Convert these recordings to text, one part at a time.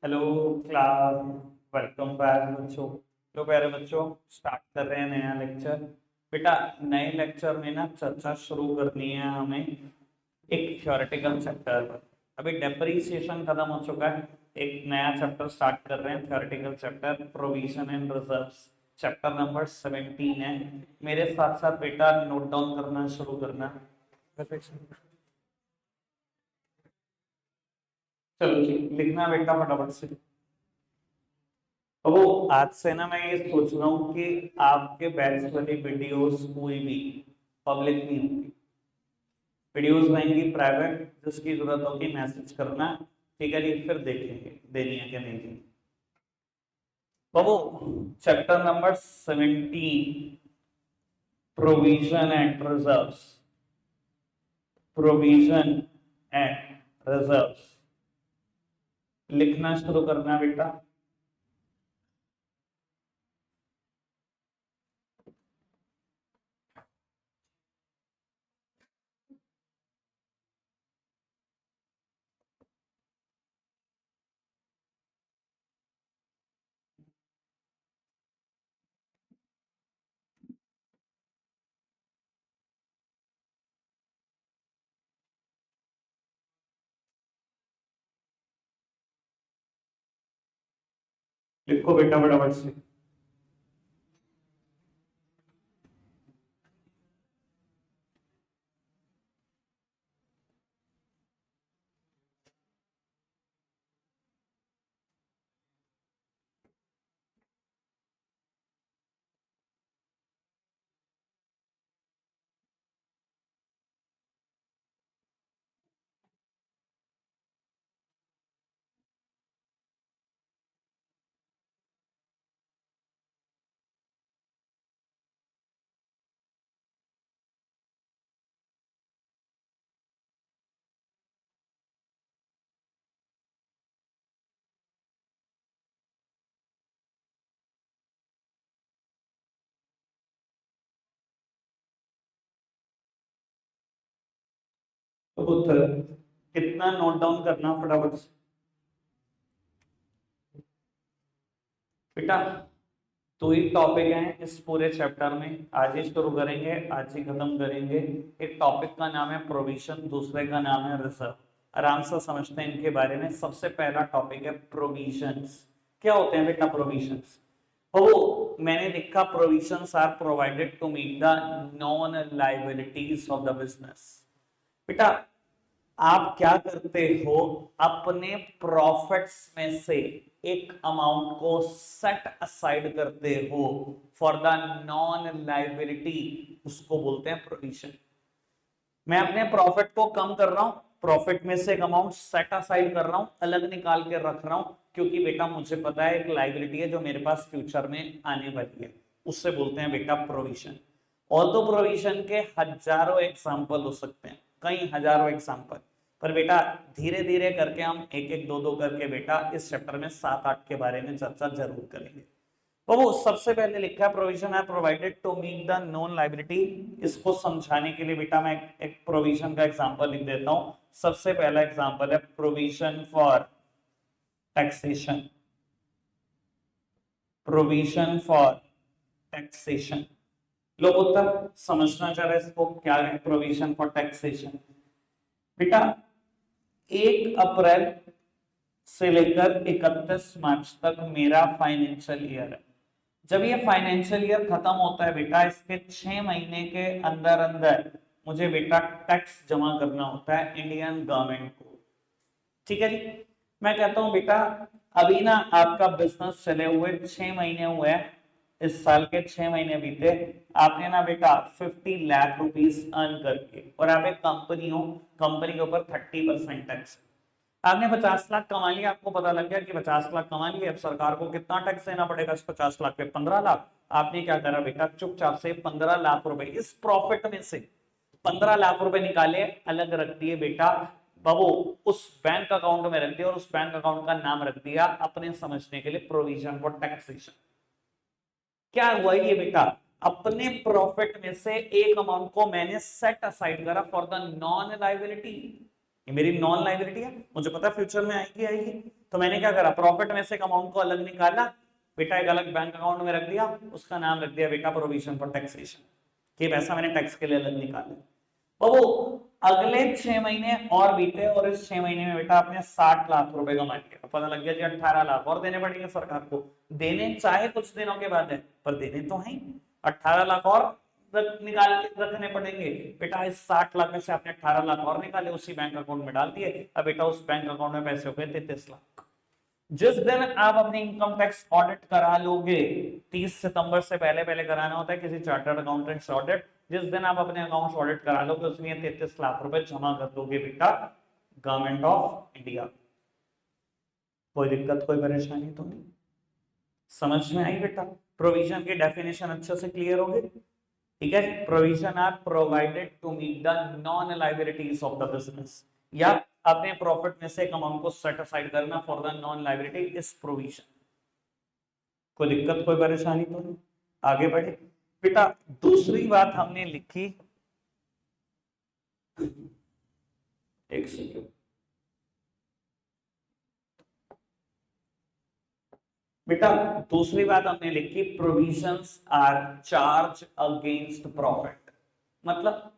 Hello class, welcome back बच्चों। तो प्यारे बच्चों, स्टार्ट कर रहे हैं नया लेक्चर। बेटा, नए लेक्चर में ना चर्चा शुरू करनी है हमें एक थ्योरेटिकल चैप्टर पर। अभी डेप्रिसिएशन खत्म हो चुका है, एक नया चैप्टर स्टार्ट कर रहे हैं, theoretical chapter provision and reserves. Chapter number 17 है। मेरे साथ साथ बेटा नोट डाउन करना शुरू करना। चलो जी, लिखना बेटा फटाफट से। तो वो आज से ना मैं ये सोच रहा हूँ कि आपके बैच वाली वीडियोस कोई भी पब्लिक नहीं होगी। वीडियोस रहेंगी प्राइवेट, जिसकी जरूरत होगी मैसेज करना। ठीक है जी, फिर देखेंगे देनी है कि नहीं देनी। बाबू, chapter number 17, provision and reserves. Provision and reserves लिखना शुरू करना बेटा। लिखो बेटा फटाफट से। तो पुत्र, कितना नोट डाउन करना फटाफट से बेटा। दो ही टॉपिक हैं इस पूरे चैप्टर में, आज ही शुरू करेंगे, आज ही खत्म करेंगे। एक टॉपिक का नाम है प्रोविजन, दूसरे का नाम है रिजर्व। आराम से समझते हैं इनके बारे में। सबसे पहला टॉपिक है प्रोविजंस। क्या होते हैं बेटा प्रोविजंस? वो मैंने लिखा, provisions are provided to meet the known liabilities of the business. बेटा, आप क्या करते हो, अपने प्रॉफिट्स में से एक अमाउंट को सेट असाइड करते हो फॉर द नॉन लायबिलिटी, उसको बोलते हैं प्रोविजन। मैं अपने प्रॉफिट को कम कर रहा हूं, प्रॉफिट में से एक अमाउंट सेट असाइड कर रहा हूं, अलग निकाल के रख रहा हूं, क्योंकि बेटा मुझे पता है एक लायबिलिटी है जो मेरे पास फ्यूचर में आने वाली है, उससे बोलते हैं बेटा प्रोविजन। और तो प्रोविजन के हजारों एग्जाम्पल हो सकते हैं, कई हजारों एग्जाम्पल, पर बेटा धीरे धीरे करके हम एक एक दो दो करके बेटा इस चैप्टर में 7-8 के बारे में चर्चा जरूर करेंगे। तो वो सबसे पहले लिखा है, प्रोविजन है provided to meet the known liability. इसको समझाने के लिए बेटा मैं एक प्रोविजन का एग्जांपल लिख देता हूं। सबसे पहला एग्जांपल है provision for taxation. Provision for taxation, लो उत्तर समझना चाह रहे इसको, क्या है प्रोविजन फॉर टैक्सेशन? बेटा, 1 अप्रैल से लेकर 31 मार्च तक मेरा फाइनेंशियल ईयर है। जब ये फाइनेंशियल ईयर खत्म होता है बेटा, इसके 6 महीने के अंदर अंदर मुझे बेटा टैक्स जमा करना होता है इंडियन गवर्नमेंट को। ठीक है जी। मैं कहता हूं बेटा, अभी ना आपका बिजनेस चले हुए 6 महीने हुए हैं, इस साल के 6 महीने बीते, आपने ना बेटा 50 लाख रुपीस अर्न करके, और आप एक कंपनी हो, कंपनी के ऊपर 30% टैक्स। आपने 50 लाख कमा लिया, आपको पता लग गया कि 50 लाख कमा लिए, अब सरकार को कितना टैक्स देना पड़ेगा इस 50 लाख पे? 15 लाख। आपने क्या करा बेटा, चुपचाप से 15 लाख रुपए इस प्रॉफिट में से 15 लाख रुपए निकाले, अलग रख दिए बेटा बाबू, उस बैंक अकाउंट में रख दिया, और उस बैंक अकाउंट का नाम रख दिया अपने समझने के लिए प्रोविजन फॉर टैक्सेशन। क्या हुआ ये बेटा, अपने प्रॉफिट में से एक अमाउंट को मैंने सेट असाइड करा फॉर द नॉन लायबिलिटी। ये मेरी नॉन लायबिलिटी है, मुझे पता है फ्यूचर में आएगी आएगी, तो मैंने क्या करा, प्रॉफिट में से एक अमाउंट को अलग निकाला बेटा, एक अलग बैंक अकाउंट में रख दिया, उसका नाम रख दिया बेटा प्रोविजन फॉर टैक्सेशन, कि पैसा मैंने टैक्स के लिए अलग निकाला। और वो अगले 6 महीने और बीते और इस 6 महीने में बेटा आपने 60 लाख रुपए कमा लिया, पता लग गया जी 18 लाख और देने पड़ेंगे सरकार को, देने चाहे कुछ दिनों के बाद है पर देने तो है, 18 लाख और निकाल के रखने पड़ेंगे बेटा। इस 60 लाख में से आपने 18 लाख और निकाले, उसी बैंक अकाउंट में डाल दिए। अब बेटा उस बैंक अकाउंट में पैसे हो गए 33 लाख। जिस दिन आप अपनी इनकम टैक्स ऑडिट करा लोगे, 30 सितंबर से पहले पहले कराना होता है किसी चार्टर्ड अकाउंटेंट से ऑडिट, जिस दिन आप अपने अकाउंट ऑडिट करा लोगे उसमें 33 लाख रुपए जमा कर दोगे बेटा गवर्नमेंट ऑफ इंडिया। कोई दिक्कत कोई परेशानी तो नहीं, समझ में आई बेटा? प्रोविजन की डेफिनेशन अच्छे से क्लियर हो गई, ठीक है? Provision are provided to meet the known liabilities of the business, या अपने प्रॉफिट में से एक अमाउंट को सेट असाइड करना for the known liability is provision. कोई दिक्कत कोई परेशानी तो नहीं, आगे बढ़े बेटा। दूसरी बात हमने लिखी, एक सेकेंड बेटा, दूसरी बात हमने लिखी provisions are charge against profit. मतलब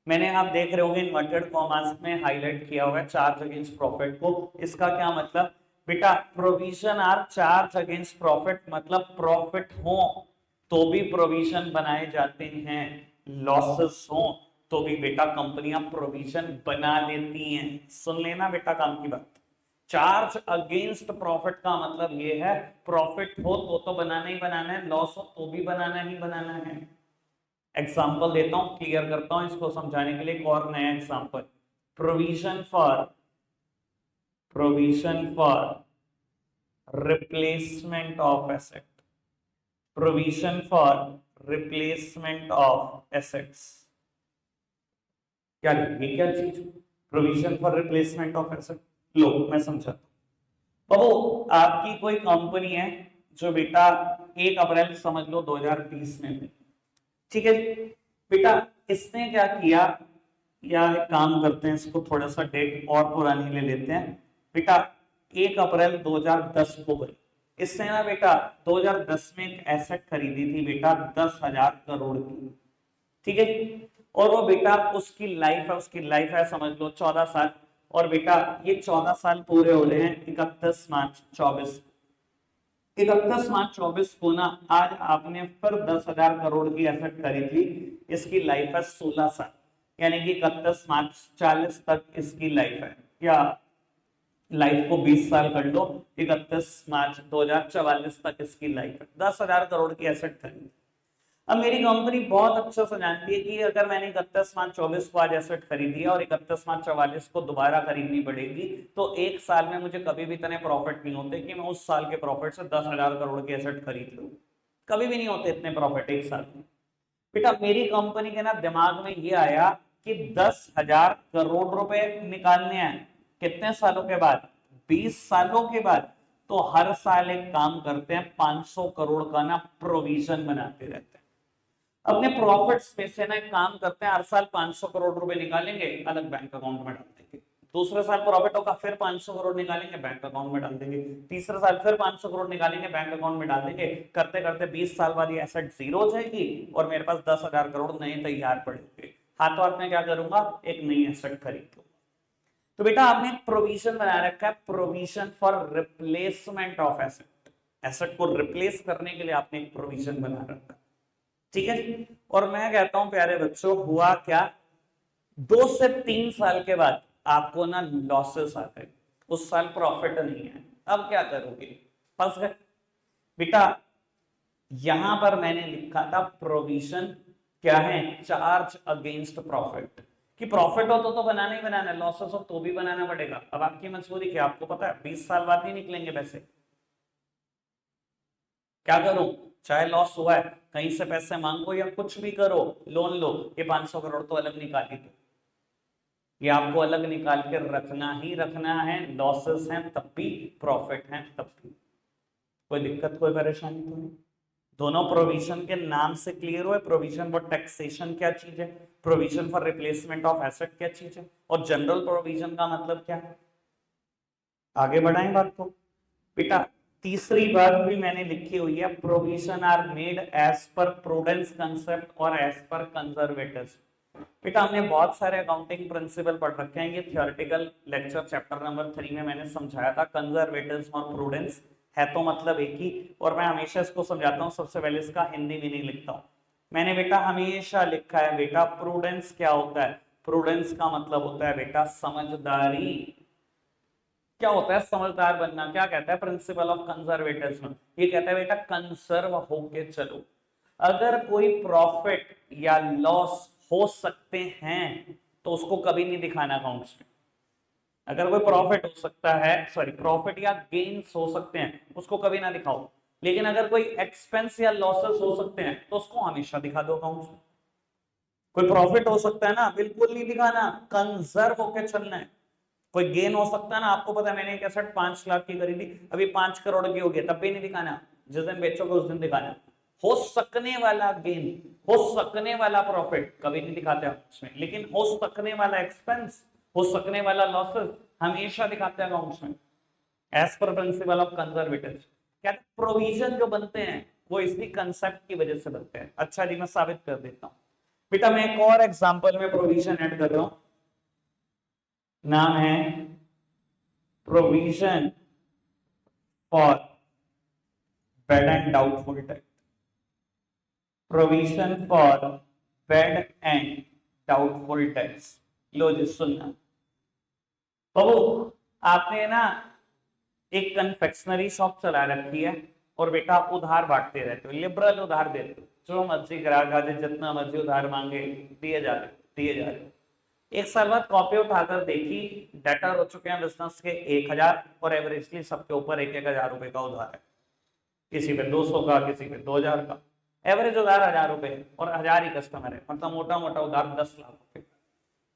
मैंने, आप देख रहे होंगे इन्वर्टेड कॉमास में हाईलाइट किया हुआ है चार्ज अगेंस्ट प्रॉफिट को। इसका क्या मतलब बेटा, provision are charge against profit, मतलब प्रॉफिट हो तो भी प्रोविजन बनाए जाते हैं, लॉसेस हो तो भी बेटा कंपनियां प्रोविजन बना लेती हैं। सुन लेना बेटा काम की बात। चार्ज अगेंस्ट प्रॉफिट का मतलब ये है प्रॉफिट हो तो बनाना ही बनाना है, लॉस हो तो भी बनाना ही बनाना है। एग्जाम्पल देता हूं, क्लियर करता हूं इसको समझाने के लिए एक और नया example. Provision for replacement of asset, provision for replacement of assets, क्या ये क्या चीज? Provision for replacement of asset. लो मैं समझाता हूं। बाबू आपकी कोई कंपनी है जो बेटा 1 अप्रैल समझ लो 2020 में हुई, ठीक है बेटा? इसने क्या किया, या एक काम करते हैं इसको थोड़ा सा डेट और पुरानी ले लेते हैं बेटा। 1 अप्रैल 2010 को गई, इसने ना बेटा 2010 में एक एसेट खरीदी थी बेटा 10,000 करोड़ की, ठीक है? और वो बेटा उसकी लाइफ है समझ लो 14 साल, और बेटा ये 14 साल पूरे हो रहे हैं 31 मार्च 24, 31 मार्च 24 को ना आज आपने फिर 10,000 करोड़ की एसेट खरीदी, इसकी लाइफ है 16 साल, यानी कि 31 मार्च 40 तक इसकी लाइफ है, या लाइफ को 20 साल कर लो, 31 मार्च 2044 तक इसकी लाइफ है। 10,000 करोड़ की एसेट खरीदी। अब मेरी कंपनी बहुत अच्छा से जानती है कि अगर मैंने 31 मार्च 24 को आज एसेट खरीदी है और 31 मार्च 44 को दोबारा खरीदनी पड़ेगी, तो एक साल में मुझे कभी भी इतने प्रॉफिट नहीं होते कि मैं उस साल के प्रॉफिट से 10,000 करोड़ की एसेट खरीद लूं। कभी भी नहीं होते इतने प्रॉफिट एक साल में। बेटा मेरी कंपनी के ना दिमाग में ये आया कि 10,000 करोड़ रुपए निकालने हैं कितने सालों के बाद? 20 सालों के बाद। तो हर साल एक काम करते हैं, 500 करोड़ का ना प्रोविजन बनाते रहते हैं अपने प्रॉफिट्स में से। ना एक काम करते हैं, हर साल 500 करोड़ रुपए निकालेंगे, अलग बैंक अकाउंट में डाल देंगे। दूसरे साल प्रॉफिट होगा, फिर 500 करोड़ निकालेंगे, बैंक अकाउंट में डाल देंगे। तीसरे साल फिर 500 करोड़ निकालेंगे, बैंक अकाउंट में डाल देंगे। करते करते 20 साल बाद ये एसेट जीरो हो जाएगी और मेरे पास 10,000 करोड़ नए तैयार पड़े होंगे। हाथों हाथ में क्या करूंगा, एक नई एसेट खरीद लूंगा। तो बेटा आपने एक प्रोविजन बना रखा है, provision for replacement of asset. Asset को रिप्लेस करने के लिए आपने एक प्रोविजन बना रखा है, ठीक है जी? और मैं कहता हूं प्यारे बच्चों, हुआ क्या, 2 से 3 साल के बाद आपको ना लॉसेस आ गए, उस साल प्रॉफिट नहीं है। अब क्या करोगे? फंस गए बेटा। यहां पर मैंने लिखा था प्रोविजन क्या है, चार्ज अगेंस्ट प्रॉफिट, कि प्रॉफिट हो तो बनाना ही बनाना है, लॉसेस हो तो भी बनाना पड़ेगा। अब आपकी मजबूरी क्या, आपको पता है 20 साल बाद नहीं निकलेंगे पैसे, क्या करूं? चाहे लॉस हुआ है, कहीं से पैसे मांगो या कुछ भी करो, लोन लो, ये 500 करोड़ तो अलग निकाल ही दो। ये आपको अलग निकाल के रखना ही रखना है, लॉसेस हैं तब भी, प्रॉफिट हैं तब भी। कोई दिक्कत कोई परेशानी तो नहीं? दोनों प्रोविजन के नाम से क्लियर हुए। प्रोविजन फॉर टैक्सेशन क्या चीज है, provision for replacement of asset क्या चीज है, और जनरल प्रोविजन का मतलब क्या है। आगे बढ़ाएं बात को। बेटा तीसरी बात भी मैंने लिखी हुई है, provision are made as per prudence concept और एज पर कंजर्वेटिव्स। बेटा हमने बहुत सारे अकाउंटिंग प्रिंसिपल पढ़ रखे हैं, ये थियोरेटिकल लेक्चर चैप्टर नंबर 3 में मैंने समझाया था। कंजर्वेटिव्स और प्रूडेंस है तो मतलब एक ही, और मैं हमेशा इसको समझाता हूँ। सबसे पहले इसका हिंदी मीनिंग लिखता हूँ। मैंने बेटा हमेशा लिखा है बेटा, प्रूडेंस क्या होता है? प्रूडेंस का मतलब होता है बेटा समझदारी। क्या होता है समझदार बनना? क्या कहता है प्रिंसिपल ऑफ कंजर्वेटिज्म? ये कहता है बेटा कंसर्व होके चलो। अगर कोई प्रॉफिट या लॉस हो सकते हैं तो उसको कभी नहीं दिखाना अकाउंट्स में। अगर कोई प्रॉफिट हो सकता है, सॉरी प्रॉफिट या गेन्स हो सकते हैं, उसको कभी ना दिखाओ। लेकिन अगर कोई एक्सपेंस या लॉसेस हो सकते हैं तो उसको हमेशा दिखा दो अकाउंट्स में। कोई प्रॉफिट हो सकता है ना, बिल्कुल नहीं दिखाना, कंजर्व होकर चलना है। कोई गेन हो सकता है ना, आपको पता है मैंने एक एसेट 5 लाख की खरीदी, अभी 5 करोड़ की हो गई, तब भी नहीं दिखाना। जिस दिन बेचोगे उस दिन दिखाना। हो सकने वाला गेन, हो सकने वाला प्रॉफिट कभी नहीं दिखाते आप उसमें, लेकिन हो सकने वाला एक्सपेंस, हो सकने वाला लॉसेस हमेशा दिखाते हैं अकाउंट्स में, as per principle of conservative. क्या प्रोविजन जो बनते हैं वो इसी कंसेप्ट की वजह से बनते हैं। अच्छा जी, मैं साबित कर देता हूं। बेटा मैं एक और एग्जांपल में प्रोविजन ऐड कर रहा हूं, नाम है provision for bad and doubtful debt. Provision for bad and doubtful debts. लो जी सुनना बाबू, आपने ना एक कन्फेक्शनरी शॉप चला रखी है और बेटा आप उधार बांटते रहते हो, लिबरल उधार देते हो, जो मर्जी ग्राहक आ जाए जितना मर्जी उधार मांगे दिए जा रहे दिए जा रहे। एक साल बाद कॉपी उठाकर देखी, डेटर हो चुके हैं बिजनेस के 1,000 और एवरेजली सबके ऊपर 1,000 रुपए का उधार है। किसी पे 200 का, किसी पे 2,000 का, एवरेज उधार 1,000 रुपए और 1,000 ही कस्टमर है, मतलब मोटा मोटा उधार 10 लाख रुपए।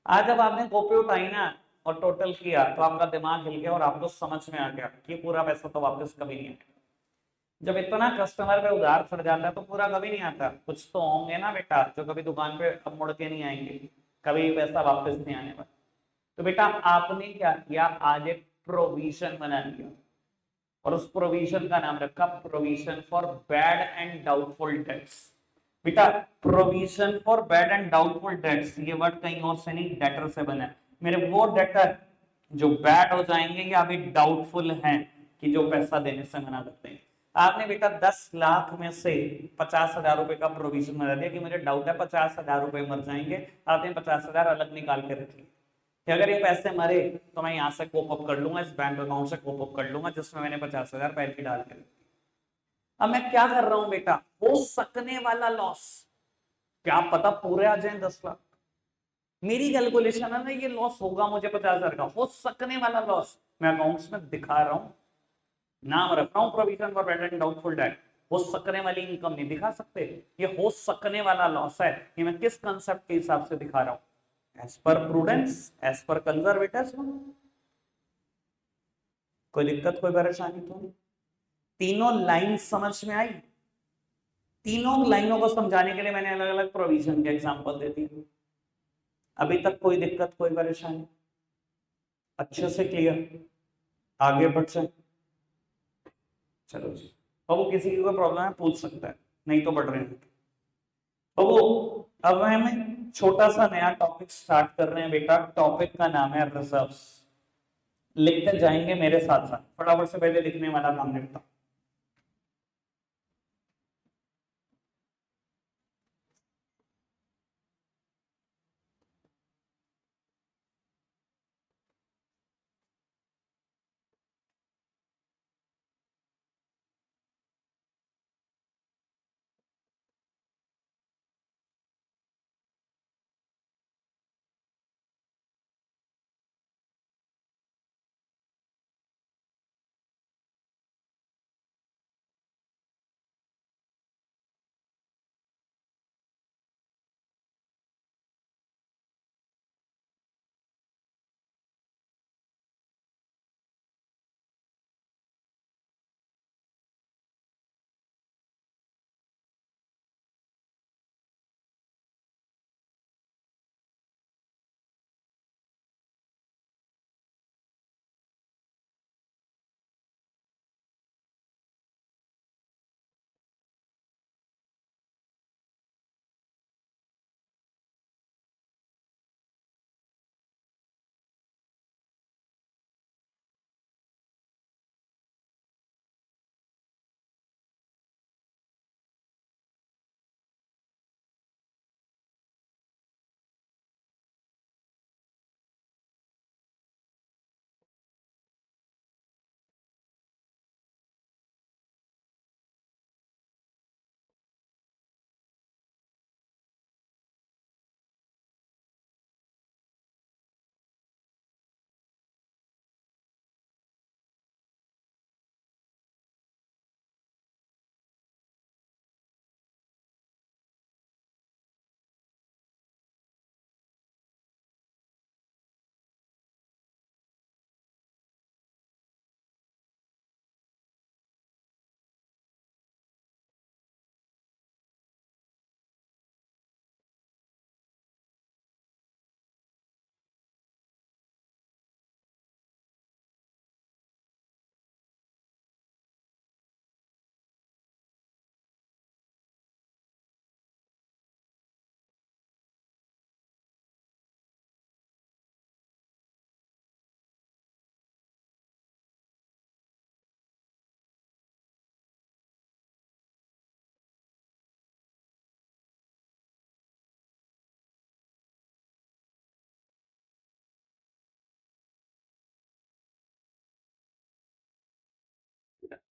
आज जब आपने कॉपी उठाई ना और टोटल किया तो आपका दिमाग हिल गया और आपको समझ में आ गया कि पूरा पैसा तो वापस कभी नहीं आएगा। जब इतना कस्टमर पे उधार चढ़ जाता है तो पूरा कभी नहीं आता। कुछ तो होंगे ना बेटा जो कभी दुकान पे अब मुड़ के नहीं आएंगे, कभी पैसा वापस नहीं आने वाला। तो बेटा आपने क्या किया, आज एक प्रोविजन बना लिया और उस प्रोविजन का नाम रखा provision for bad and doubtful debts. बेटा provision for bad and doubtful debts, ये वर्ड कहीं और से नहीं, डेटर से बना है। मेरे वो डेटर जो बैड हो जाएंगे या अभी डाउटफुल हैं कि जो पैसा देने से मना करते हैं। आपने बेटा 10 लाख में से 50,000 रुपए का प्रोविजन बना दिया कि मुझे डाउट है 50,000 रुपए मर जाएंगे। आपने 50,000 अलग निकाल के रख लिए कि अगर ये पैसे मरे तो मैं यहाँ से कोप अप कर लूंगा, इस बैंक अकाउंट से कोप अप कर लूंगा जिसमें मैंने 50,000 पहले ही डाल के। अब मैं क्या कर रहा हूं बेटा, हो सकने वाला लॉस, क्या पता पूरे आ जाए 10 लाख। मेरी कैलकुलेशन है ना, ये लॉस होगा मुझे 50,000 का, हो सकने वाला लॉस मैं अकाउंट्स में दिखा रहा हूं, नाम रख रहा हूं provision for bad and doubtful date. हो सकने वाली इनकम नहीं दिखा सकते, ये हो सकने वाला लॉस है। ये मैं किस कंसेप्ट के हिसाब से दिखा रहा हूं? As per prudence, as per conservatism. कोई दिक्कत कोई परेशानी तो नहीं? तीनों लाइन समझ में आई? तीनों लाइनों को समझाने के लिए मैंने अलग अलग प्रोविजन के एग्जांपल दे दिए। अभी तक कोई दिक्कत कोई परेशानी? अच्छे से क्लियर? आगे बढ़ जाए। चलो जी बाबू, किसी की कोई प्रॉब्लम है पूछ सकता है, नहीं तो बढ़ रहे हैं बाबू। अब हम छोटा सा नया टॉपिक स्टार्ट कर रहे हैं बेटा। टॉपिक का नाम है रिजर्व्स। लिखते जाएंगे मेरे साथ साथ, फटाफट से पहले लिखने वाला काम निपटा।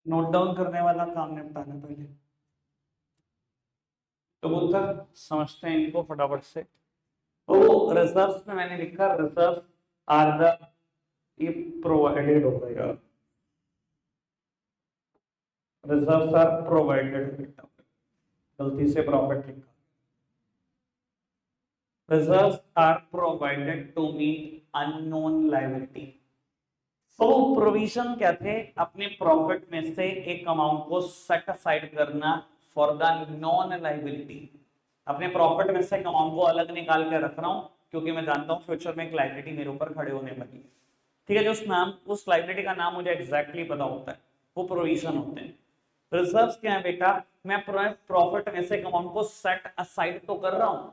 नोट डाउन करने वाला काम निपटाना पहले। तो उत्तर समझते हैं इनको फटाफट से। तो रिजर्व्स में मैंने लिखा रिजर्व आर द, ये प्रोवाइडेड हो गया, रिजर्व्स आर प्रोवाइडेड, गलती से प्रॉफिट लिखा। Reserves are provided to meet unknown liability. तो प्रोविजन क्या थे, अपने प्रॉफिट में से एक अमाउंट को सेट असाइड करना फॉर द नॉन लायबिलिटी। अपने प्रॉफिट में से एक अमाउंट को अलग निकाल के रख रहा हूं क्योंकि मैं जानता हूं फ्यूचर में एक लायबिलिटी मेरे ऊपर खड़े होने वाली है। ठीक है, जो उस नाम, उस लायबिलिटी का नाम मुझे एग्जैक्टली पता होता है, वो प्रोविजन होते हैं। रिजर्व्स क्या है बेटा, मैं प्रॉफिट में से एक अमाउंट को सेट असाइड तो कर रहा हूं,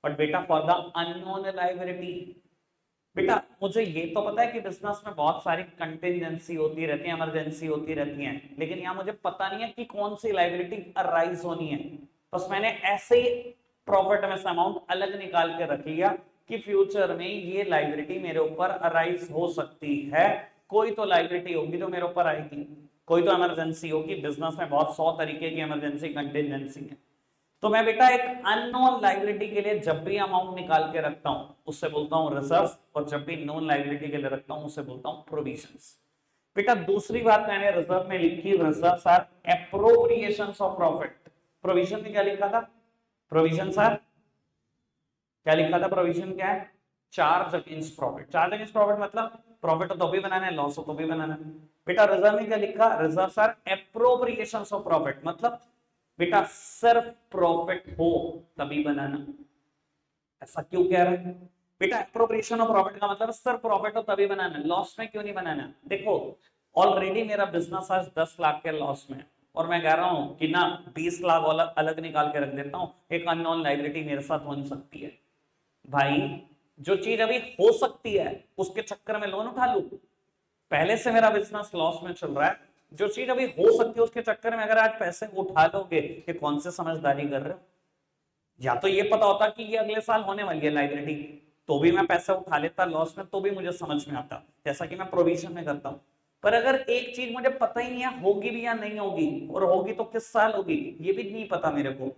बट बेटा फॉर द अननोन लायबिलिटी। बेटा मुझे ये तो पता है कि बिजनेस में बहुत सारी कंटिजेंसी होती रहती है, इमरजेंसी होती रहती है, लेकिन यहाँ मुझे पता नहीं है कि कौन सी लायबिलिटी अराइज होनी है। बस मैंने ऐसे ही प्रॉफिट में से अमाउंट अलग निकाल के रख लिया कि फ्यूचर में ये लायबिलिटी मेरे ऊपर अराइज हो सकती है। कोई तो लायबिलिटी होगी जो मेरे ऊपर आएगी, कोई तो इमरजेंसी होगी। बिजनेस में बहुत 100 तरीके की इमरजेंसी कंटिजेंसी है। तो मैं बेटा एक अननोन लायबिलिटी के लिए जब भी अमाउंट निकाल के रखता हूं उससे बोलता हूं रिजर्व, और जब भी नॉन लायबिलिटी के लिए रखता हूं उससे बोलता हूं प्रोविजंस। बेटा दूसरी बात मैंने रिजर्व में लिखी, reserves are appropriations of profit. Provision में क्या लिखा था, प्रोविजंस आर, क्या लिखा था, प्रोविजन क्या है, charge against profit. Charge against profit मतलब प्रॉफिट हो तो भी बनाना है, लॉस हो तो भी बनाना है। बेटा रिजर्व में क्या लिखा, reserves are appropriations of profit मतलब बेटा सिर्फ प्रॉफिट हो तभी बनाना। ऐसा क्यों कह रहे हैं बेटा, एप्रोप्रिएशन ऑफ प्रॉफिट का मतलब सिर्फ प्रॉफिट हो तभी बनाना, लॉस में क्यों नहीं बनाना। देखो ऑलरेडी मेरा बिजनेस आज 10 लाख के लॉस में, और मैं कह रहा हूं कि ना 20 लाख अलग अलग निकाल के रख देता हूं, एक अननोन लायबिलिटी मेरे साथ हो नहीं सकती है। भाई जो चीज अभी हो सकती है उसके चक्कर में लोन उठा लू, पहले से मेरा बिजनेस लॉस में चल रहा है, जो चीज अभी हो सकती है उसके चक्कर में अगर आज पैसे उठा लोगे, ये कौन से समझदारी कर रहे हो। या तो ये पता होता कि ये अगले साल होने वाली है लायबिलिटी, तो भी मैं पैसा उठा लेता लॉस में, तो भी मुझे समझ में आता, जैसा कि मैं प्रोविजन में करता हूं। पर अगर एक चीज मुझे पता ही नहीं है होगी भी या नहीं होगी, और होगी तो किस साल होगी ये भी नहीं पता मेरे को,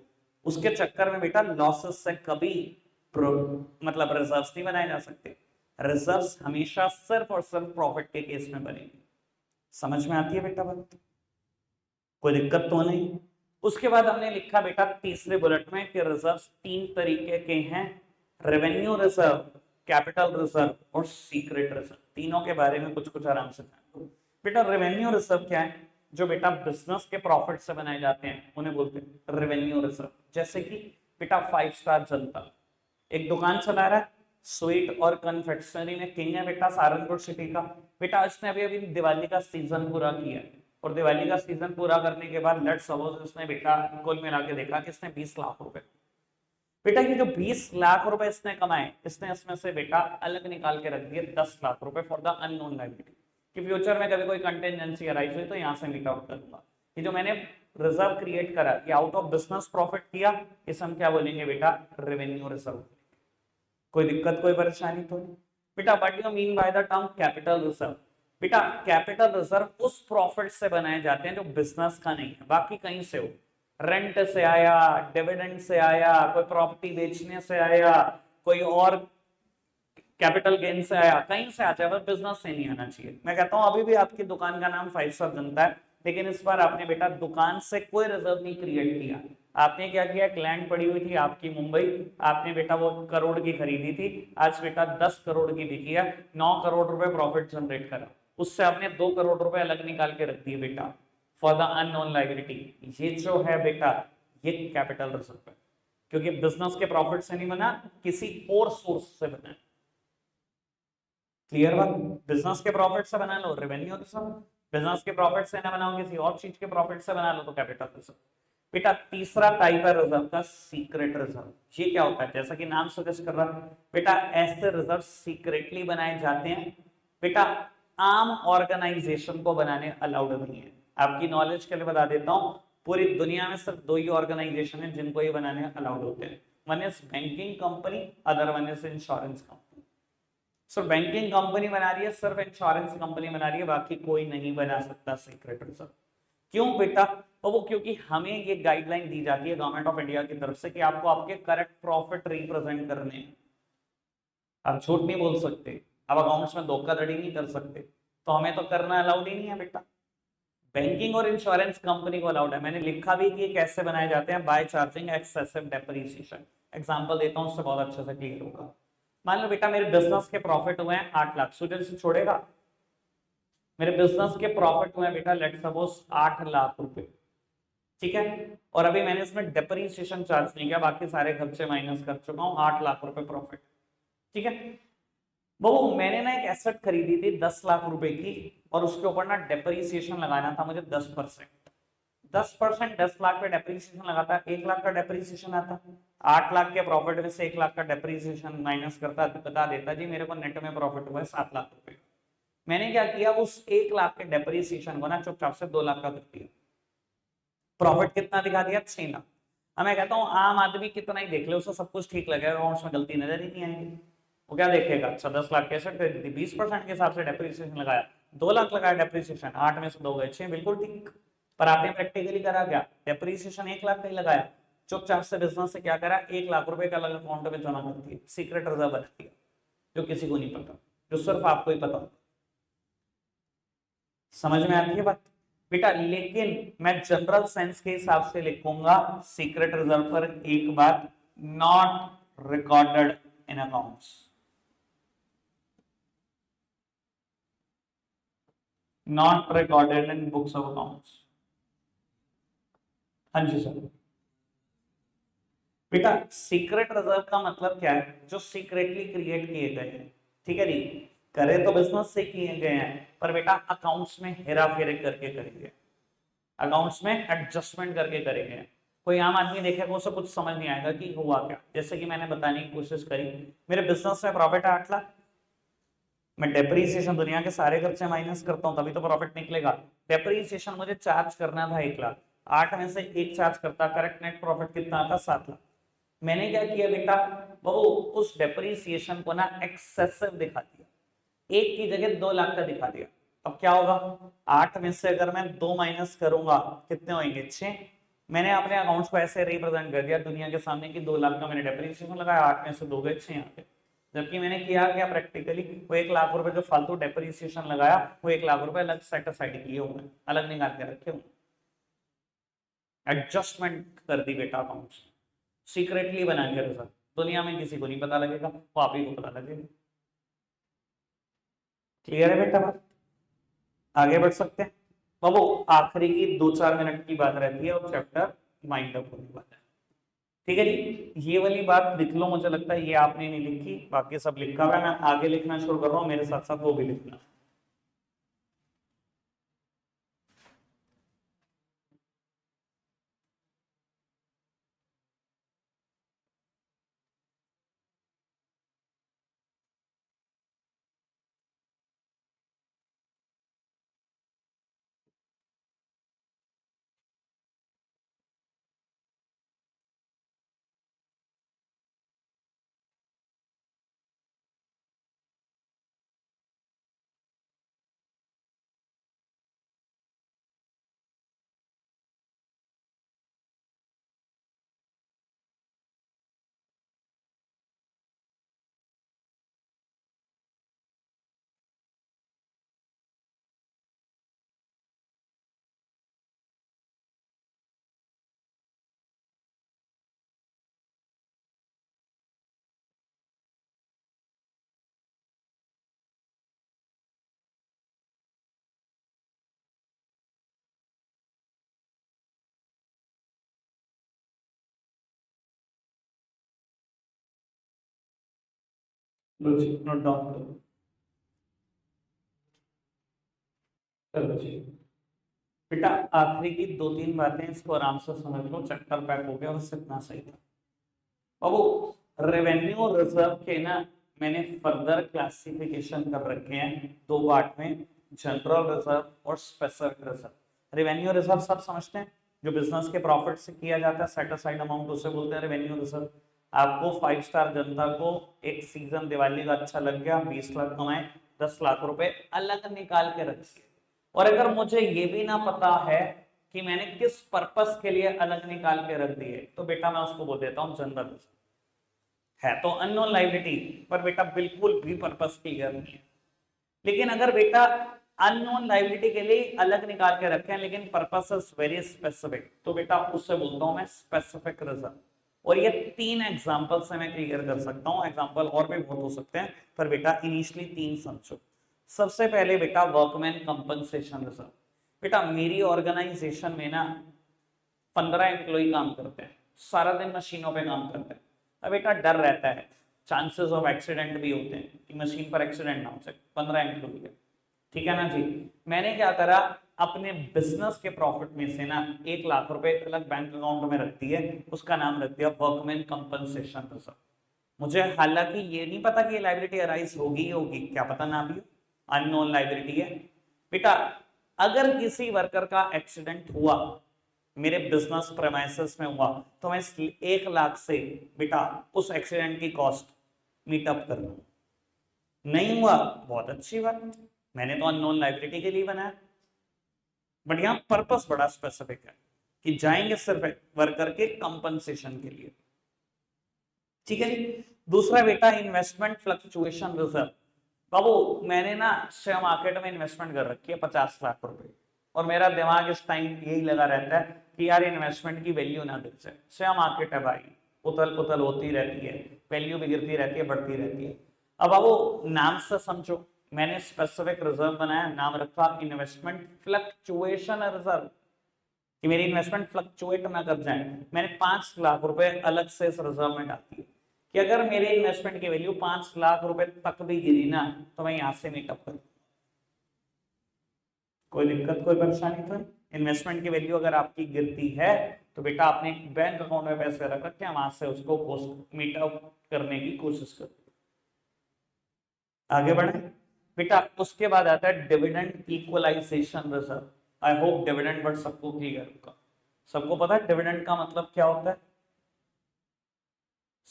उसके चक्कर में बेटा लॉसेस से कभी मतलब रिजर्व्स नहीं बनाए जा सकते। रिजर्व्स हमेशा सिर्फ और सिर्फ प्रॉफिट के केस में बनेंगे। समझ में आती है बेटा बात, कोई दिक्कत तो नहीं। उसके बाद हमने लिखा बेटा तीसरे बुलेट में कि रिजर्व 3 तरीके के हैं, रेवेन्यू रिजर्व, कैपिटल रिजर्व और सीक्रेट रिजर्व। तीनों के बारे में कुछ कुछ आराम से जान लो। बेटा रेवेन्यू रिजर्व क्या है, जो बेटा बिजनेस के प्रॉफिट से बनाए जाते हैं उन्हें बोलते हैं रेवेन्यू रिजर्व। जैसे कि बेटा 5 स्टार जनता एक दुकान चला रहा है, स्वीट और कन्फेक्शनरी में किंग है बेटा सहारनपुर सिटी का। बेटा इसने अभी अभी दिवाली का सीजन पूरा किया, और दिवाली का सीजन पूरा करने के बाद लेट्स सपोज इसने बेटा कुल मिला के देखा कि इसने 20 लाख रुपए, बेटा ये जो 20 लाख रुपए इसने कमाए, इसने इसमें से बेटा अलग निकाल के रख दिए 10 लाख रुपए फॉर द अननोन लायबिलिटी, कि फ्यूचर में कभी कोई कंटिजेंसी अराइज हुई तो यहां से मीट आउट करूंगा। ये जो मैंने रिजर्व क्रिएट करा, ये आउट ऑफ बिजनेस प्रॉफिट किया, इस हम क्या बोलेंगे बेटा, रेवेन्यू रिजर्व। कोई दिक्कत कोई परेशानी तो नहीं। बेटा what you mean by the term capital reserve, बेटा कैपिटल रिजर्व उस प्रॉफिट से बनाए जाते हैं जो बिजनेस का नहीं है, बाकी कहीं से हो, रेंट से आया, डिविडेंड से आया, कोई प्रॉपर्टी बेचने से आया, कोई और कैपिटल गेन से आया, कहीं से आ जाए, बस बिजनेस से नहीं आना चाहिए। मैं कहता हूं अभी भी आपकी दुकान का नाम 5 स्टार जनता है, लेकिन इस बार आपने बेटा दुकान से कोई रिजर्व नहीं क्रिएट किया। आपने क्या किया, एक लैंड पड़ी हुई थी आपकी मुंबई, आपने बेटा वो करोड़ की खरीदी थी, आज बेटा 10 करोड़ की बिकी है, 9 करोड़ रुपए प्रॉफिट जनरेट करा, उससे आपने 2 करोड़ रुपए अलग निकाल के रख दिए बेटा फॉर द अननोन लायबिलिटी। ये जो है बेटा ये कैपिटल रिजर्व है, क्योंकि बिजनेस के प्रॉफिट से नहीं बना, किसी और सोर्स से बना। क्लियर बात, बिजनेस के प्रॉफिट से बना लो रेवेन्यू रिजर्व, बिजनेस के प्रॉफिट से ना बनाओ किसी और चीज के प्रॉफिट से बना लो तो कैपिटल रिजर्व। बेटा तीसरा टाइप है रिजर्व का सीक्रेट रिजर्व। ये क्या होता है, जैसा कि नाम सजेस्ट कर रहा है बेटा, ऐसे रिजर्व सीक्रेटली बनाए जाते हैं बेटा, आम ऑर्गेनाइजेशन को बनाने अलाउड नहीं है। आपकी नॉलेज के लिए बता देता हूं, पूरी दुनिया में सिर्फ 2 ही ऑर्गेनाइजेशन है जिनको ये बनाने अलाउड होते हैं, one is banking company, other one is insurance company. सिर्फ बैंकिंग कंपनी बना रही है, सिर्फ इंश्योरेंस कंपनी बना रही है, बाकी कोई नहीं बना सकता सीक्रेट रिजर्व। क्यों बेटा? तो वो क्योंकि हमें ये गाइडलाइन दी जाती है गवर्नमेंट ऑफ इंडिया की तरफ से कि आपको आपके करेक्ट प्रॉफिट रिप्रेजेंट करने हैं। आप झूठ नहीं बोल सकते, आप अकाउंट्स में धोखाधड़ी नहीं कर सकते, तो हमें तो करना अलाउड ही नहीं है बेटा। बैंकिंग और इंश्योरेंस कंपनी को अलाउड है। मैंने लिखा भी कि कैसे बनाए जाते हैं, by charging excessive depreciation. Example देता हूं, उससे बहुत अच्छे से क्लियर होगा। मान लो बेटा मेरे बिजनेस के प्रॉफिट हुए हैं 8 लाख, सूरज से छोड़ेगा। मेरे बिजनेस के प्रॉफिट हुए हैं बेटा लेट्स सपोज 8 लाख रुपए, ठीक है। और अभी मैंने इसमें डेप्रिसिएशन चार्ज नहीं किया, बाकी सारे खर्चे माइनस कर चुका हूं, 8 लाख रुपए प्रॉफिट, ठीक है। वो मैंने ना एक एसेट खरीदी थी 10 लाख रुपए की, और उसके ऊपर ना डेप्रिसिएशन लगाना था मुझे 10%। 10%, 10 लाख पे डेप्रिसिएशन लगाता, 1 लाख का डेप्रिसिएशन आता। 8 लाख के प्रॉफिट में से 1 लाख का डेप्रिसिएशन माइनस करता, बता देता जी मेरे को नेट में प्रॉफिट हुआ है 7 लाख रुपए। मैंने क्या किया, उस 1 लाख के डेप्रिसिएशन को ना चुपचाप से 2 लाख का कर दिया। प्रॉफिट कितना दिखा दिया? 6 लाख। अब मैं कहता हूँ आम आदमी कितना ही देख ले, उसे सब कुछ ठीक लगेगा, अकाउंट्स में गलती नजर ही नहीं आएगी। वो क्या देखेगा, अच्छा 10 लाख कैसे खरीदी थी, 20% के हिसाब से डेप्रिसिएशन लगाया, 2 लाख लगाया डेप्रिसिएशन, 8 में से 2 गए 6, बिल्कुल ठीक। पर आपने प्रैक्टिकली करा क्या? डेप्रिसिएशन 1 लाख का ही लगाया, चुपचाप से बिजनेस से क्या करा, 1 लाख रुपए का अलग अकाउंट में जमा कर दिया, सीक्रेट रिजर्व बना दिया, जो किसी को नहीं पता, जो सिर्फ आपको ही पता। समझ में आती है बात बेटा? लेकिन मैं जनरल सेंस के हिसाब से लिखूंगा सीक्रेट रिजर्व पर एक बात, not recorded in accounts, not recorded in books of accounts. हाँ जी सर। बेटा सीक्रेट रिजर्व का मतलब क्या है? जो सीक्रेटली क्रिएट किए गए हैं, ठीक है जी। करे तो बिजनेस से किए गए हैं, पर बेटा अकाउंट्स में हेरा फेरी करके करेंगे, अकाउंट्स में एडजस्टमेंट करके करेंगे। कोई आम आदमी देखेगा उसे कुछ समझ नहीं आएगा कि हुआ क्या। जैसे कि मैंने बताने की कोशिश करी, मेरे बिजनेस में प्रॉफिट है 8 लाख, मैं डेप्रीसिएशन दुनिया के सारे खर्चे माइनस करता हूं तभी तो प्रॉफिट निकलेगा। डेप्रीसिएशन मुझे चार्ज करना था 1 लाख, 8 में से 1 चार्ज करता, करेक्ट नेट प्रॉफिट कितना आता? 7 लाख। मैंने क्या किया बेटा, वो उस डेप्रीसिएशन को ना एक्सेसिव दिखा दिया, 1 की जगह 2 लाख का दिखा दिया। अब क्या होगा, 8 में से अगर मैं 2 माइनस करूंगा कितने होंगे? 6। मैंने अपने अकाउंट्स को ऐसे रिप्रेजेंट कर दिया दुनिया के सामने कि 2 लाख का मैंने डेप्रिसिएशन लगाया, 8 में से 2 गए 6 आ गए। जबकि मैंने किया क्या प्रैक्टिकली, वो 1 लाख रुपए जो फालतू डेप्रिसिएशन लगाया, वो 1 लाख रुपए अलग सेट असाइड किए हुए, अलग निकाल के रखे हुए, एडजस्टमेंट कर दी बेटा अकाउंट्स, सीक्रेटली बना के रिजर्व, दुनिया में किसी को नहीं पता लगेगा, वो आप ही को पता लगेगा। क्लियर है बेटा बात? आगे बढ़ सकते हैं बाबू। आखिरी की 2-4 मिनट की बात रहती है और चैप्टर माइंड अप होने वाला है, ठीक है जी। ये वाली बात लिख लो, मुझे लगता है ये आपने नहीं लिखी, बाकी सब लिखा हुआ है, मैं आगे लिखना शुरू कर रहा हूँ, मेरे साथ साथ वो भी लिखना। लो जी नोट डाउन करो, चलो जी बेटा। आखिरी की 2-3 बातें इसको आराम से समझ लो, चैप्टर पैक हो गया, बस इतना सही था। अब रेवेन्यू रिजर्व के ना मैंने फर्दर क्लासिफिकेशन कर रखे हैं 2 पार्ट में, जनरल रिजर्व और स्पेसिफिक रिजर्व। रेवेन्यू रिजर्व सब समझते हैं, जो बिजनेस के प्रॉफिट से किया जाता है सेट असाइड अमाउंट, उसे बोलते हैं रेवेन्यू रिजर्व। आपको 5 स्टार जनता को एक सीजन दिवाली का अच्छा लग गया, 20 लाख कमाए, 10 लाख रुपए अलग निकाल के रखिए। और अगर मुझे ये भी ना पता है कि मैंने किस पर्पस के लिए अलग निकाल के रख दिए, तो बेटा मैं उसको बोल देता हूँ जनरल है। तो अननोन लायबिलिटी पर बेटा बिल्कुल भी पर्पस क्लियर नहीं है। लेकिन अगर बेटा अननोन लायबिलिटी के लिए अलग निकाल के रखे हैं लेकिन पर्पस इज वेरी स्पेसिफिक, तो बेटा उससे बोलता हूं मैं स्पेसिफिक रिजर्व। और ये 3 एग्जांपल से मैं क्लियर कर सकता हूं, एग्जांपल और भी बहुत हो सकते हैं, पर बेटा इनिशियली 3 समझो। सबसे पहले बेटा वर्कमैन कंपनसेशन रिजर्व। बेटा मेरी ऑर्गेनाइजेशन में ना 15 एम्प्लॉय काम करते हैं, सारा दिन मशीनों पे काम करते हैं। अब बेटा डर रहता है, चांसेस ऑफ एक्सीडेंट भी होते हैं कि मशीन पर एक्सीडेंट ना हो सके, 15 एम्प्लॉय है, ठीक है ना जी। मैंने क्या करा, अपने बिजनेस के प्रॉफिट में से ना 1 लाख रुपए एक अलग बैंक अकाउंट में रख दिए, उसका नाम रख दिया वर्कमैन कंपनसेशन रिजर्व। मुझे हालांकि ये नहीं पता कि ये लाइबिलिटी अराइज होगी होगी, क्या पता ना भी, अननोन लाइबिलिटी है। बेटा अगर किसी वर्कर का एक्सीडेंट हुआ, मेरे बिजनेस प्रेमाइसेस में हुआ, तो मैं इस 1 लाख से बेटा उस एक्सीडेंट की कॉस्ट मीटअप कर लूं। नहीं हुआ, बहुत अच्छी बात, मैंने तो अननोन लाइबिलिटी के लिए बनाया। बट यहां पर्पस बड़ा स्पेसिफिक है कि जाएंगे सिर्फ वर्कर के कंपनसेशन के लिए, ठीक है जी। दूसरा बेटा इन्वेस्टमेंट फ्लक्चुएशन रिजर्व। बाबू मैंने ना शेयर मार्केट में इन्वेस्टमेंट कर रखी है 50 लाख रुपए, और मेरा दिमाग इस टाइम यही लगा रहता है कि यार इन्वेस्टमेंट की वैल्यू ना गिर जाए। शेयर मार्केट है भाई, उथल पुथल होती रहती है, वैल्यू भी गिरती रहती है, बढ़ती रहती है। अब बाबू नाम से समझो, मैंने स्पेसिफिक रिजर्व बनाया, नाम रखा इन्वेस्टमेंट फ्लक्चुएशन रिजर्व, कि मेरी इन्वेस्टमेंट फ्लक्चुएट ना कर जाए। मैंने 5 लाख रुपए अलग से इस रिजर्व में डाल दिए कि अगर मेरे इन्वेस्टमेंट की वैल्यू 5 लाख रुपए तक भी गिरी ना, तो मैं यहां से मीटअप करूं। कोई दिक्कत कोई परेशानी तो नहीं। इन्वेस्टमेंट की वैल्यू अगर आपकी गिरती है, तो बेटा आपने एक बैंक अकाउंट में पैसे रख रखे हैं, वहां से उसको मीटअप करने की कोशिश करो। आगे बढ़े बेटा, उसके बाद आता है dividend equalisation reserve. I hope dividend word सबको क्लियर होगा। सबको पता है डिविडेंड का मतलब क्या होता है?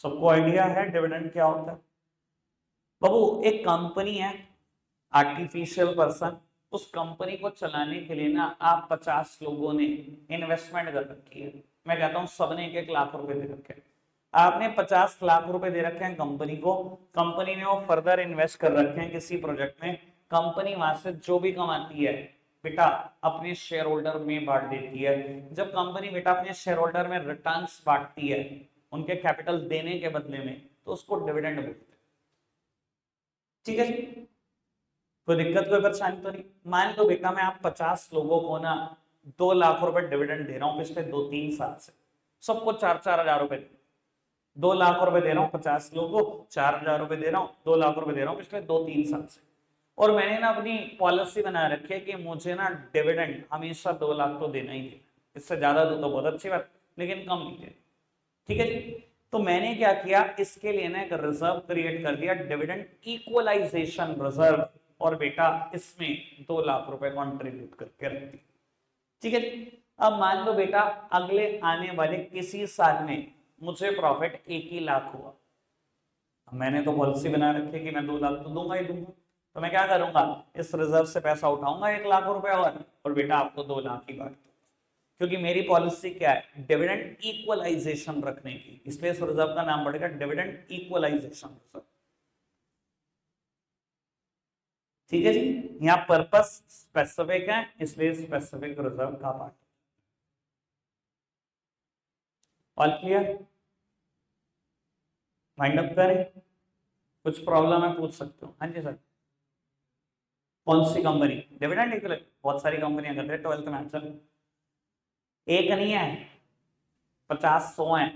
सबको आइडिया है डिविडेंड क्या होता है? बाबू एक कंपनी है, आर्टिफिशियल पर्सन, उस कंपनी को चलाने के लिए ना आप 50 लोगों ने इन्वेस्टमेंट कर रखी है। मैं कहता हूं सबने 1-1 लाख रुपए दे रखे हैं। आपने 50 लाख रुपए दे रखे हैं कंपनी को, कंपनी ने वो फर्दर इन्वेस्ट कर रखे हैं किसी प्रोजेक्ट में। कंपनी वहां से जो भी कमाती है बेटा अपने शेयर होल्डर में बांट देती है। जब कंपनी बेटा अपने शेयर होल्डर में रिटर्न्स बांटती है उनके कैपिटल देने के बदले में, तो उसको डिविडेंड बोलते हैं, ठीक है जी। कोई दिक्कत कोई परेशानी तो नहीं। मान लो बेटा मैं आप 50 लोगों को ना 2 लाख रुपए डिविडेंड दे रहा हूं पिछले 2-3 साल से, सबको 4-4 हजार रुपए, 2 लाख रुपए दे रहा हूँ 50 लोगों को, 4 हजार रुपए दे रहा हूँ, 2 लाख रुपए दे रहा हूँ पिछले 2-3 साल से। और मैंने ना अपनी पॉलिसी बना रखी है कि मुझे ना डिविडेंड हमेशा 2 लाख तो देना ही देना, इससे ज्यादा दो तो बहुत अच्छी बात, लेकिन कम नहीं देना, ठीक है जी। तो मैंने क्या किया, इसके लिए ना एक रिजर्व क्रिएट कर दिया, डिविडेंड इक्वलाइजेशन रिजर्व, और बेटा इसमें 2 लाख रुपए कॉन्ट्रीब्यूट करके रख दिया, ठीक है जी। अब मान लो बेटा अगले आने वाले किसी साल में मुझे प्रॉफिट 1 ही लाख हुआ। मैंने तो पॉलिसी बना रखी है कि मैं 2 लाख तो दूंगा ही दूंगा, तो मैं क्या करूंगा, इस रिजर्व से पैसा उठाऊंगा 1 लाख रुपए, और बेटा आपको 2 लाख ही बांट दूंगा। क्योंकि मेरी पॉलिसी क्या है, डिविडेंड इक्वलाइजेशन रखने की, इसलिए इस रिजर्व का नाम पड़ेगा डिविडेंड इक्वलाइजेशन रिजर्व, ठीक है जी। यहाँ पर्पस स्पेसिफिक है, इसलिए स्पेसिफिक रिजर्व का part. All clear? Mind up करें, कुछ प्रॉब्लम है पूछ सकते हो। हाँ जी सर। कौन सी कंपनी डिविडेंड इक्वलाइज? बहुत सारी कंपनियां करते हैं 12th में आंसर, एक नहीं है, 50-100 है।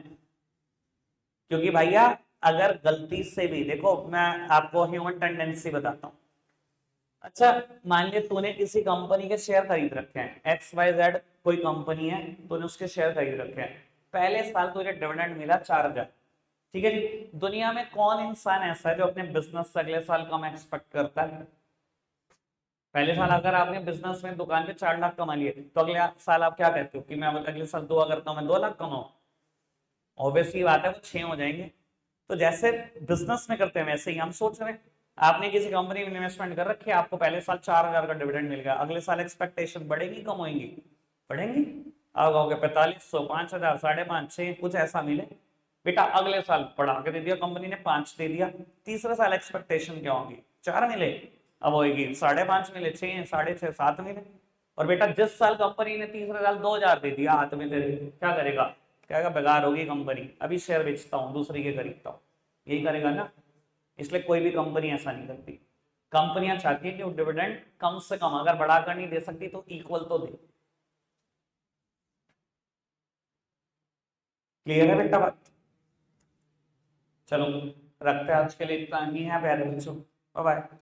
क्योंकि भैया अगर गलती से भी देखो, मैं आपको ह्यूमन टेंडेंसी बताता हूं। अच्छा मान लिया तूने किसी कंपनी के शेयर खरीद रखे हैं, XYZ कोई कंपनी है, तूने उसके शेयर खरीद रखे हैं, पहले साल तुझे डिविडेंड मिला 4 हजार, ठीक है जी। दुनिया में कौन इंसान ऐसा है जो अपने बिजनेस से अगले साल कम एक्सपेक्ट करता है? पहले साल अगर आपने बिजनेस में दुकान पे 4 लाख कमा लिए, तो अगले साल आप क्या कहते हो कि मैं अगले साल दुआ करता हूं मैं 2 लाख कमाऊं? ऑब्वियसली बात है वो 6 हो जाएंगे। तो जैसे बिजनेस में करते हैं वैसे ही हम सोच रहे हैं। आपने किसी कंपनी में इन्वेस्टमेंट कर रखी है, आपको पहले साल 4,000 का डिविडेंड मिल गया, अगले साल एक्सपेक्टेशन बढ़ेगी कम होगी? बढ़ेंगी। आप कहोगे 4500, 5,000, 5,500, 6 कुछ ऐसा मिले। बेटा अगले साल बढ़ा के दे दिया कंपनी ने, 5 दे दिया, तीसरे साल एक्सपेक्टेशन क्या होगी? 4 मिले, अब होगी 5.5 मिले, 6, 6.5, 7 मिले। और बेटा जिस साल कंपनी ने तीसरे साल 2,000 दे दिया हाथ में तेरे, क्या करेगा? कहेगा बेकार होगी कंपनी, अभी शेयर बेचता हूँ, दूसरी के खरीदता हूँ। यही करेगा ना। इसलिए कोई भी कंपनी ऐसा नहीं करती। कंपनियां चाहती है कि वो डिविडेंड कम से कम, अगर बढ़ाकर नहीं दे सकती तो इक्वल तो दे। क्लियर है बेटा बात? चलो रखते हैं, आज के लिए इतना ही है प्यारे बच्चों। Bye bye.